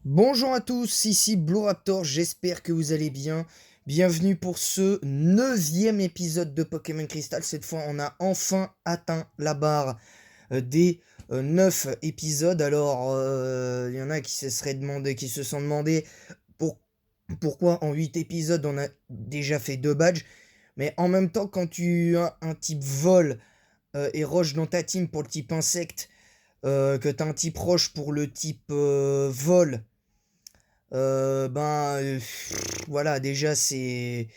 Bonjour à tous, ici Blue j'espère que vous allez bien. Bienvenue pour ce 9e épisode de Pokémon Crystal. Cette fois, on a enfin atteint la barre des 9 épisodes. Alors, il y en a qui se sont demandé pour- pourquoi en 8 épisodes on a déjà fait 2 badges. Mais en même temps, quand tu as un type vol et roche dans ta team pour le type insecte, que tu as un type roche pour le type vol. Voilà, déjà c'est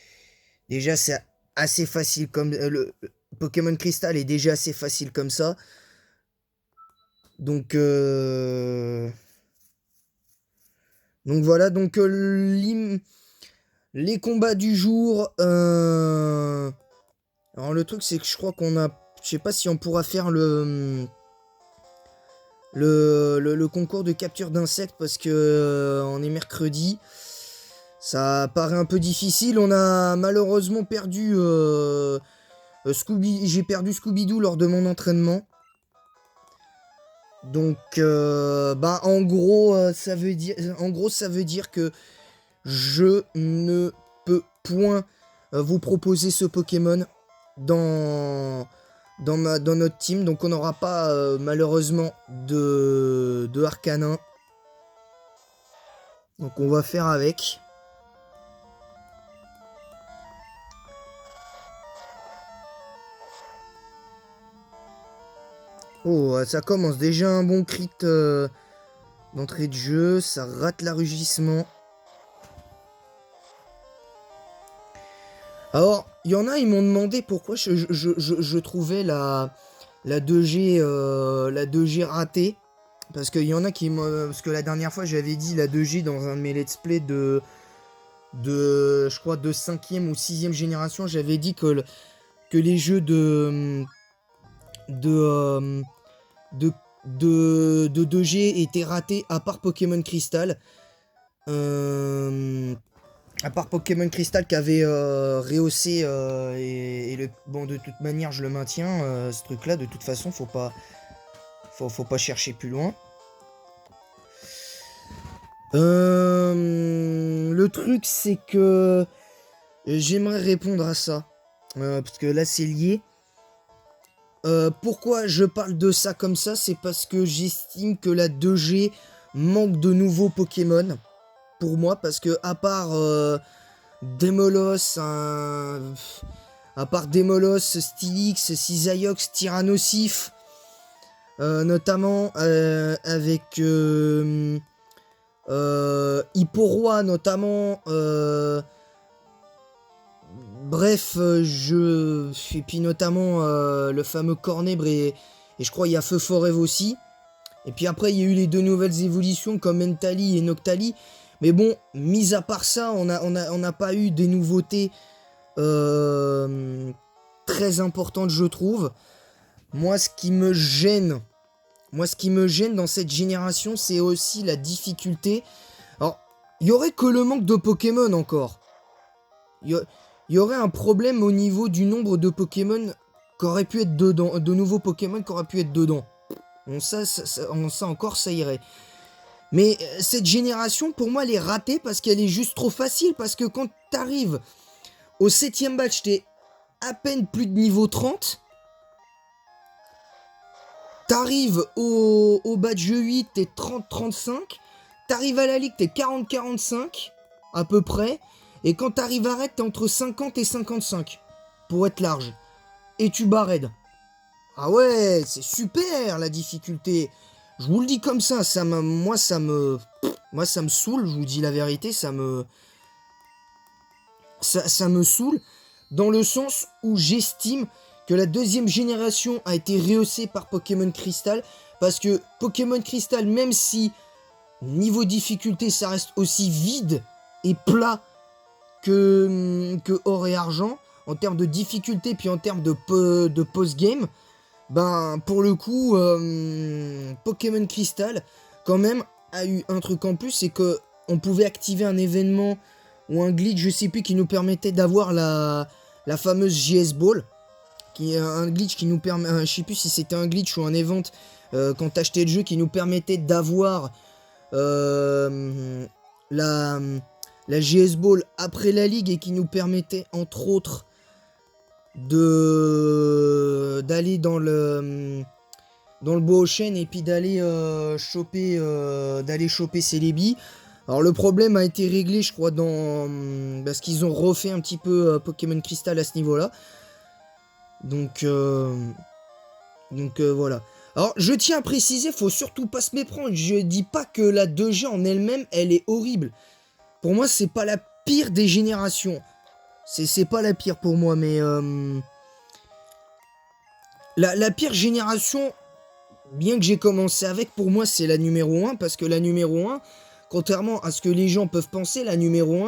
assez facile comme le Pokémon Crystal est déjà assez facile comme ça. Donc euh, donc voilà, les combats du jour. Alors le truc c'est que je crois qu'on a, je sais pas si on pourra faire le concours de capture d'insectes parce que on est mercredi. Ça paraît un peu difficile. On a malheureusement perdu j'ai perdu Scooby-Doo lors de mon entraînement. Ça veut dire que je ne peux point vous proposer ce Pokémon dans dans notre team. Donc on n'aura pas malheureusement de Arcanin. Donc on va faire avec. Oh, ça commence déjà un bon crit d'entrée de jeu. Ça rate la rugissement. Alors, il y en a, ils m'ont demandé pourquoi je trouvais la 2G, la 2G ratée. Parce qu'il y en a qui m'ont. Parce que la dernière fois, j'avais dit la 2G dans un de mes let's play je crois, de 5e ou 6e génération. J'avais dit que les jeux de, euh, de, de 2G étaient ratés à part Pokémon Crystal. À part Pokémon Crystal qui avait rehaussé bon, de toute manière je le maintiens ce truc là, de toute façon faut pas chercher plus loin. Le truc c'est que j'aimerais répondre à ça parce que là c'est lié. Pourquoi je parle de ça comme ça, c'est parce que j'estime que la 2G manque de nouveaux Pokémon pour moi, parce que à part Demolos, Stylix, Cisaiox, Tyrannosif, notamment avec Hipporoi, notamment. Et puis notamment le fameux Cornèbre et je crois il y a Feu Forever aussi. Et puis après, il y a eu les deux nouvelles évolutions comme Mentali et Noctali. Mais bon, mis à part ça, on n'a pas eu des nouveautés très importantes, je trouve. Moi, ce qui me gêne, dans cette génération, c'est aussi la difficulté. Alors, il y aurait que le manque de Pokémon encore. Il y aurait un problème au niveau du nombre de Pokémon qu'aurait pu être dedans, de nouveaux Pokémon qui auraient pu être dedans. Ça encore, ça irait. Mais cette génération, pour moi, elle est ratée parce qu'elle est juste trop facile. Parce que quand t'arrives au 7ème batch, t'es à peine plus de niveau 30. T'arrives au badge 8, t'es 30-35. T'arrives à la ligue, t'es 40-45, à peu près. Et quand t'arrives à raid, t'es entre 50 et 55, pour être large. Et tu bats raid. Ah ouais, c'est super la difficulté. Je vous le dis comme ça, moi ça me saoule, je vous dis la vérité, ça me saoule dans le sens où j'estime que la 2ème génération a été rehaussée par Pokémon Crystal parce que Pokémon Crystal, même si niveau difficulté ça reste aussi vide et plat que Or et Argent en termes de difficulté puis en termes de post-game, ben pour le coup Pokémon Crystal quand même a eu un truc en plus, c'est que on pouvait activer un événement ou un glitch, je sais plus, qui nous permettait d'avoir la fameuse JS Ball, qui est un glitch qui nous permet, je sais plus si c'était un glitch ou un event quand t'achetais le jeu, qui nous permettait d'avoir la, la JS Ball après la ligue et qui nous permettait entre autres d'aller dans le bois aux chênes et puis d'aller choper Celebi. Alors le problème a été réglé, je crois, parce qu'ils ont refait un petit peu Pokémon Crystal à ce niveau-là. Donc voilà. Alors je tiens à préciser, faut surtout pas se méprendre. Je dis pas que la 2G en elle-même, elle est horrible. Pour moi, c'est pas la pire des générations. C'est pas la pire pour moi, mais la pire génération, bien que j'ai commencé avec, pour moi, c'est la numéro 1, parce que la numéro 1, contrairement à ce que les gens peuvent penser, la numéro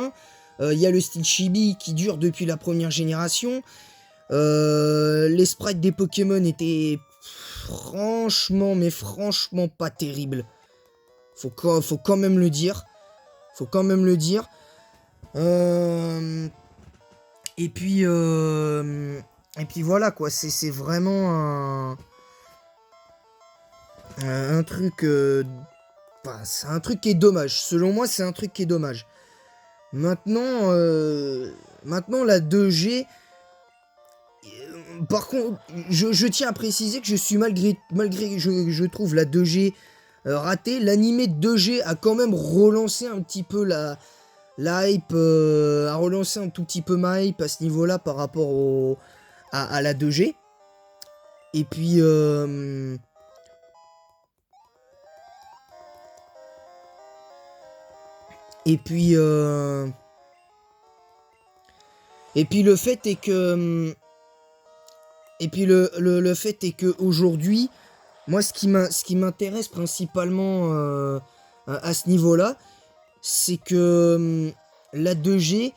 1, il y a le style chibi qui dure depuis la première génération. Les sprites des Pokémon étaient franchement, mais franchement pas terribles. Faut quand même le dire. Faut quand même le dire. Et puis voilà quoi, c'est vraiment un truc. C'est un truc qui est dommage. Selon moi, c'est un truc qui est dommage. Maintenant, la 2G. Par contre, je tiens à préciser que je suis malgré je trouve la 2G ratée, l'animé de 2G a quand même relancé un petit peu la hype, a relancé un tout petit peu ma hype à ce niveau-là par rapport à la 2G. Et puis le fait est que le fait est que aujourd'hui, moi ce qui m'intéresse principalement à ce niveau-là, c'est que la 2G,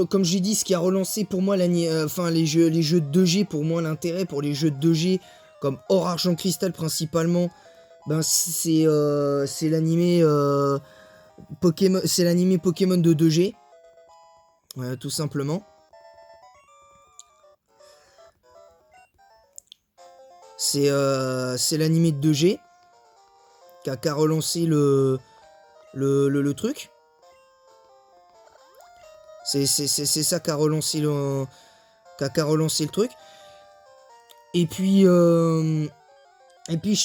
comme j'ai dit, ce qui a relancé pour moi les jeux de 2G, pour moi l'intérêt pour les jeux de 2G comme Or Argent Cristal principalement, ben c'est l'animé Pokémon, c'est l'animé Pokémon de 2G, tout simplement. C'est l'animé de 2G qui a relancé le truc. C'est ça qui a relancé le truc. Et puis je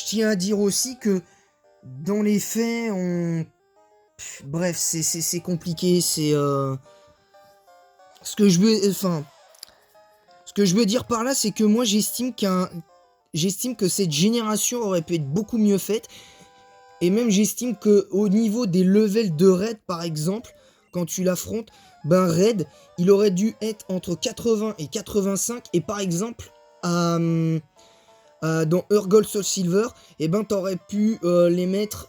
tiens à dire aussi que dans les faits, bref, c'est compliqué. C'est ce que je veux dire par là, c'est que moi j'estime que cette génération aurait pu être beaucoup mieux faite. Et même j'estime que au niveau des levels de raid, par exemple, quand tu l'affrontes, ben raid, il aurait dû être entre 80 et 85. Et par exemple, dans Gold Soul Silver, et ben t'aurais pu les mettre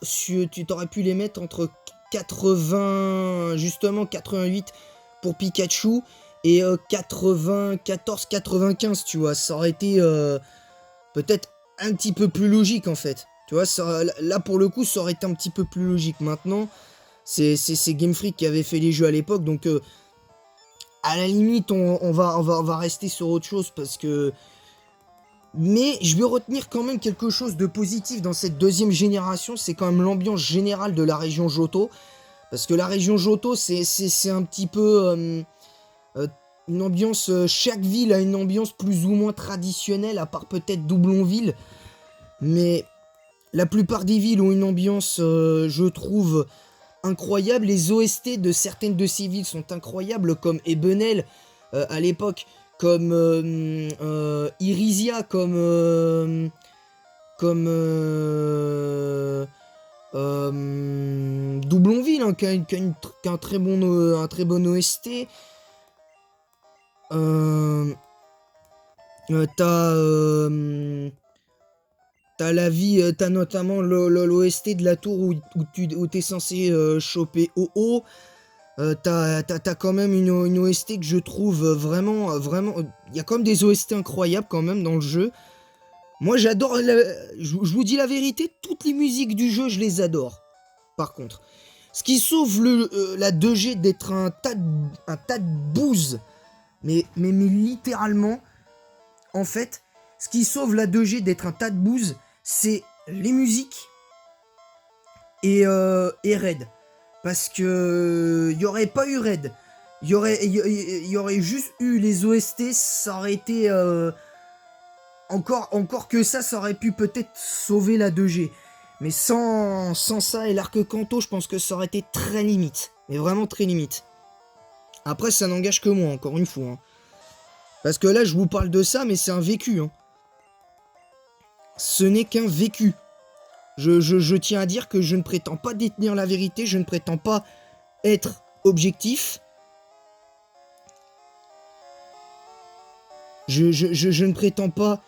entre 80, justement 88 pour Pikachu et 94-95, tu vois. Ça aurait été peut-être un petit peu plus logique en fait. Tu vois, là pour le coup, ça aurait été un petit peu plus logique. Maintenant, c'est Game Freak qui avait fait les jeux à l'époque, donc à la limite, on va rester sur autre chose parce que. Mais je veux retenir quand même quelque chose de positif dans cette deuxième génération, c'est quand même l'ambiance générale de la région Johto. Parce que la région Johto, c'est un petit peu une ambiance. Chaque ville a une ambiance plus ou moins traditionnelle, à part peut-être Doublonville. Mais la plupart des villes ont une ambiance, je trouve, incroyable. Les OST de certaines de ces villes sont incroyables, comme Ebenel à l'époque, comme Irisia, comme Doublonville, hein, qui a un très bon OST. T'as notamment l'OST de la tour où t'es censé choper OO. T'as quand même une OST que je trouve vraiment. Il y a quand même des OST incroyables quand même dans le jeu. Moi j'adore. Je vous dis la vérité, toutes les musiques du jeu, je les adore. Par contre, ce qui sauve la 2G d'être un tas de bouse. Mais littéralement, en fait, ce qui sauve la 2G d'être un tas de bouse, c'est les musiques et raid. Parce que il y aurait pas eu raid. Il y aurait juste eu les OST, ça aurait été encore que ça aurait pu peut-être sauver la 2G. Mais sans ça et l'arc Kanto, je pense que ça aurait été très limite. Mais vraiment très limite. Après, ça n'engage que moi, encore une fois. Hein. Parce que là, je vous parle de ça, mais c'est un vécu. Hein. Ce n'est qu'un vécu. Je tiens à dire que je ne prétends pas détenir la vérité, je ne prétends pas être objectif. Je ne prétends pas...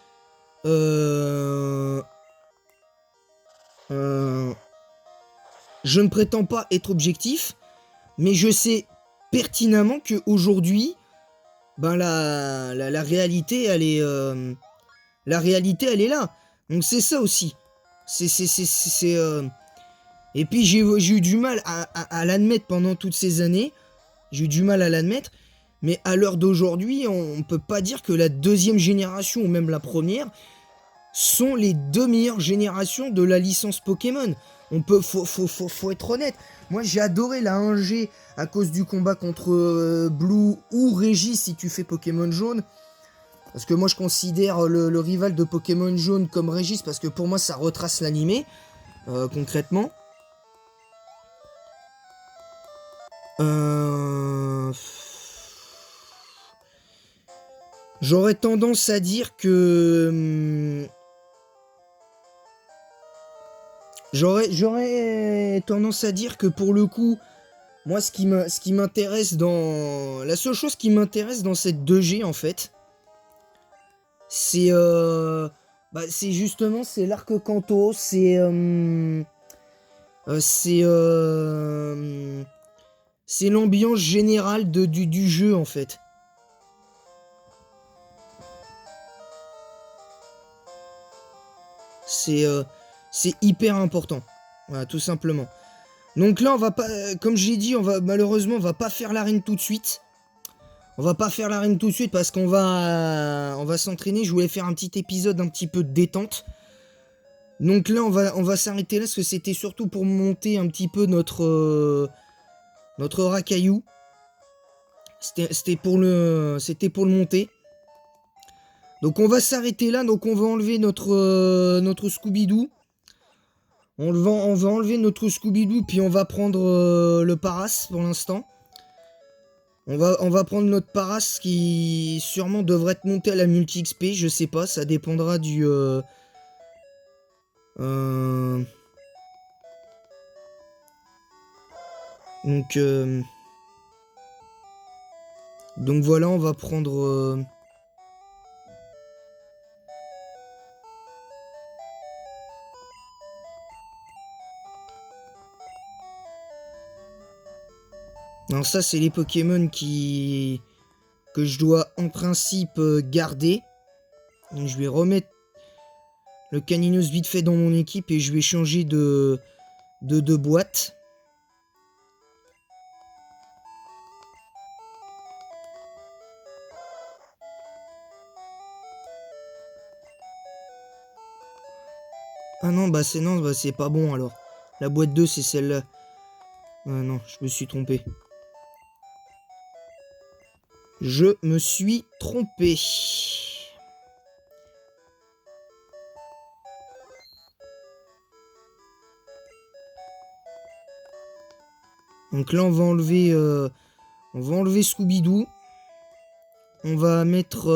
je ne prétends pas être objectif, mais je sais pertinemment qu'aujourd'hui, ben la réalité, elle est... la réalité, elle est là. Donc c'est ça aussi. Et puis j'ai eu du mal à l'admettre pendant toutes ces années. J'ai eu du mal à l'admettre. Mais à l'heure d'aujourd'hui, on peut pas dire que la deuxième génération, ou même la première, sont les deux meilleures générations de la licence Pokémon. Faut être honnête. Moi, j'ai adoré la 1G à cause du combat contre Blue ou Régis si tu fais Pokémon jaune. Parce que moi, je considère le rival de Pokémon jaune comme Régis, parce que pour moi, ça retrace l'animé, concrètement. J'aurais tendance à dire que... J'aurais tendance à dire que pour le coup, moi, ce qui m'intéresse dans... La seule chose qui m'intéresse dans cette 2G, en fait, c'est c'est justement c'est l'arc Kanto, c'est l'ambiance générale du jeu, en fait. C'est hyper important, voilà, tout simplement. Donc là, on va pas, comme j'ai dit, malheureusement, on va pas faire l'arène tout de suite. On va pas faire l'arène tout de suite parce qu'on va s'entraîner. Je voulais faire un petit épisode un petit peu de détente. Donc là, on va s'arrêter là parce que c'était surtout pour monter un petit peu notre racaillou. C'était pour le monter. Donc on va s'arrêter là. Donc on va enlever notre Scooby-Doo. On va enlever notre Scooby-Doo puis on va prendre le Paras pour l'instant. On va prendre notre Paras qui sûrement devrait être monté à la multi-XP, je sais pas, ça dépendra du... Donc voilà, on va prendre... Non, ça c'est les Pokémon que je dois en principe garder. Donc, je vais remettre le Caninos vite fait dans mon équipe et je vais changer de boîte. Ah non, c'est pas bon alors. La boîte 2 c'est celle-là. Ah non, je me suis trompé. Je me suis trompé. Donc là, on va enlever Scooby-Doo. On va mettre...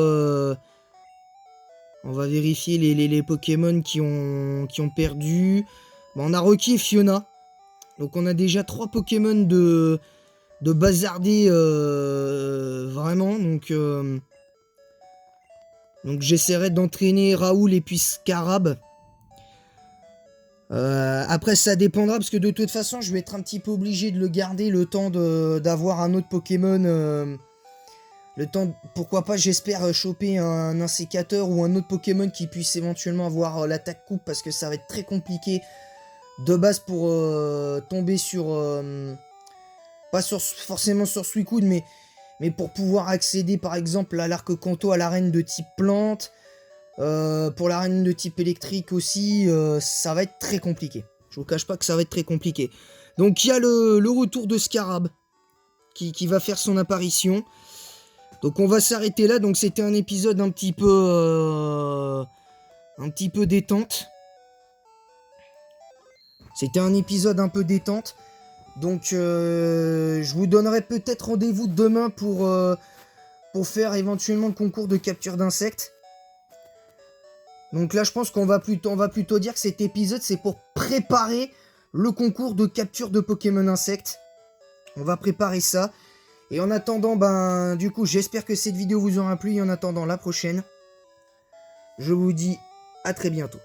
on va vérifier les Pokémon qui ont perdu. Bon, on a Rocky et Fiona. Donc on a déjà 3 Pokémon de bazarder vraiment. Donc j'essaierai d'entraîner Raoul et puis Scarab. Après ça dépendra parce que de toute façon je vais être un petit peu obligé de le garder le temps d'avoir un autre Pokémon. Le temps, pourquoi pas, j'espère choper un insécateur ou un autre Pokémon qui puisse éventuellement avoir l'attaque coupe parce que ça va être très compliqué de base pour tomber sur... pas forcément sur Suicune, mais pour pouvoir accéder par exemple à l'arc Kanto à l'arène de type plante, pour l'arène de type électrique aussi, ça va être très compliqué. Je vous cache pas que ça va être très compliqué. Donc il y a le retour de Scarab qui va faire son apparition. Donc on va s'arrêter là. Donc c'était un épisode un petit peu détente. C'était un épisode un peu détente. Donc je vous donnerai peut-être rendez-vous demain pour faire éventuellement le concours de capture d'insectes. Donc là je pense qu'on va plutôt dire que cet épisode c'est pour préparer le concours de capture de Pokémon insectes. On va préparer ça. Et en attendant, du coup, j'espère que cette vidéo vous aura plu. Et en attendant la prochaine, je vous dis à très bientôt.